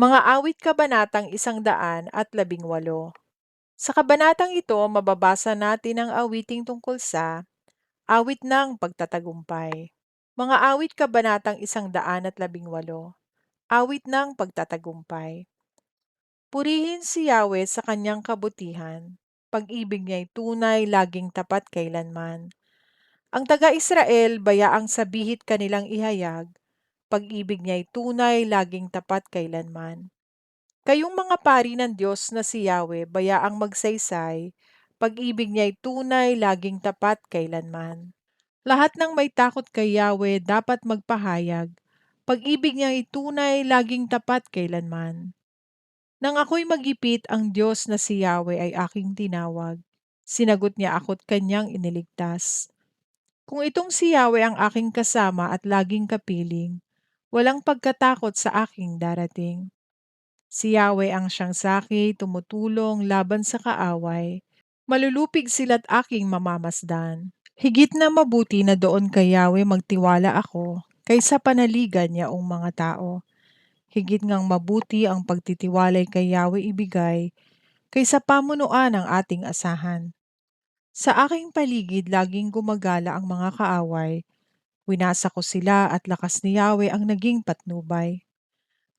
Mga awit kabanatang 118. Sa kabanatang ito, mababasa natin ang awiting tungkol sa awit ng pagtatagumpay. Mga awit kabanatang 118. Awit ng pagtatagumpay. Purihin si Yahweh sa kanyang kabutihan. Pag-ibig niya'y tunay, laging tapat kailanman. Ang taga-Israel, bayaang sabihit kanilang ihayag. Pag-ibig niya'y tunay, laging tapat kailanman. Kayong mga pari ng Diyos na si Yahweh, bayaang magsaysay, pag-ibig niya'y tunay, laging tapat kailanman. Lahat ng may takot kay Yahweh dapat magpahayag, pag-ibig niya'y tunay, laging tapat kailanman. Nang ako'y magipit, ang Diyos na si Yahweh ay aking tinawag. Sinagot niya ako't kanyang iniligtas. Kung itong si Yahweh ang aking kasama at laging kapiling, walang pagkatakot sa aking darating. Si Yahweh ang siyang saki, tumutulong laban sa kaaway. Malulupig sila't aking mamamasdan. Higit na mabuti na doon kay Yahweh magtiwala ako, kaysa panaligan niyaong mga tao. Higit ngang mabuti ang pagtitiwalay kay Yahweh ibigay, kaysa pamunuan ang ating asahan. Sa aking paligid laging gumagala ang mga kaaway. Winasa ko sila at lakas ni Yahweh ang naging patnubay.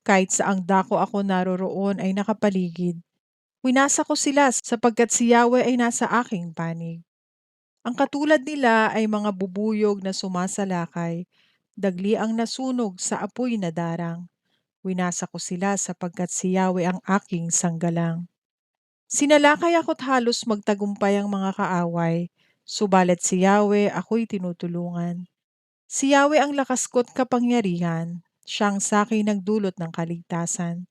Kahit saang dako ako naroroon ay nakapaligid. Winasa ko sila sapagkat si Yahweh ay nasa aking panig. Ang katulad nila ay mga bubuyog na sumasalakay, dagli ang nasunog sa apoy na darang. Winasa ko sila sapagkat si Yahweh ang aking sanggalang. Sinalakay ako't halos magtagumpay ang mga kaaway, subalit si Yahweh ako'y tinutulungan. Si Yahweh ang lakas ko't kapangyarihan, siyang sa'kin nagdulot ng kaligtasan.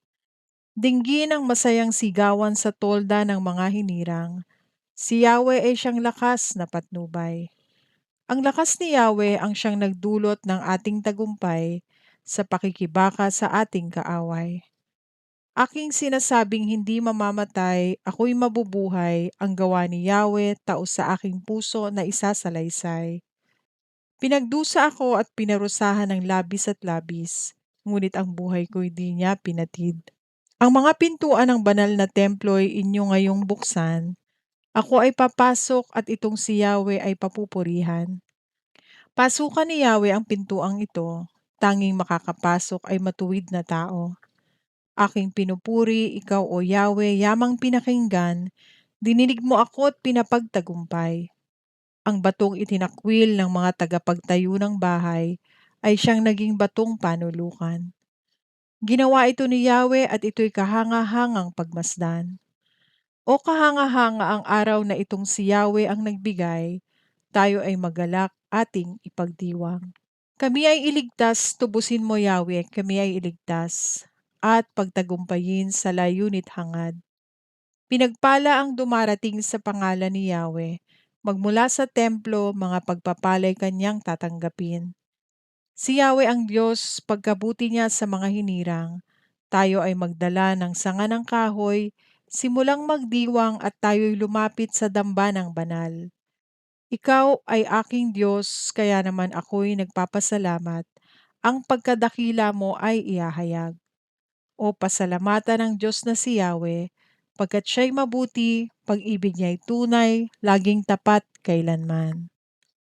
Dinggin ang masayang sigawan sa tolda ng mga hinirang. Si Yahweh ay siyang lakas na patnubay. Ang lakas ni Yahweh ang siyang nagdulot ng ating tagumpay sa pakikibaka sa ating kaaway. Aking sinasabing hindi mamamatay, ako'y mabubuhay, ang gawa ni Yahweh tao sa aking puso na isasalaysay. Pinagdusa ako at pinarusahan ng labis at labis, ngunit ang buhay ko'y di niya pinatid. Ang mga pintuan ng banal na templo'y inyo ngayong buksan. Ako ay papasok at itong si Yahweh ay papupurihan. Pasukan ni Yahweh ang pintuang ito. Tanging makakapasok ay matuwid na tao. Aking pinupuri, ikaw o Yahweh, yamang pinakinggan. Dininig mo ako at pinapagtagumpay. Ang batong itinakwil ng mga tagapagtayo ng bahay ay siyang naging batong panulukan. Ginawa ito ni Yahweh at ito'y kahanga-hangang pagmasdan. O kahanga-hanga ang araw na itong si Yahweh ang nagbigay, tayo ay magalak ating ipagdiwang. Kami ay iligtas, tubusin mo Yahweh, kami ay iligtas, at pagtagumpayin sa layunit hangad. Pinagpala ang dumarating sa pangalan ni Yahweh, magmula sa templo, mga pagpapalay kanyang tatanggapin. Si Yahweh ang Diyos, pagkabuti niya sa mga hinirang. Tayo ay magdala ng sanga ng kahoy, simulang magdiwang at tayo'y lumapit sa damba ng banal. Ikaw ay aking Diyos, kaya naman ako'y nagpapasalamat. Ang pagkadakila mo ay ihahayag. O pasalamatan ng Diyos na si Yahweh, pagkat siya'y mabuti, pag-ibig niya'y tunay, laging tapat kailanman.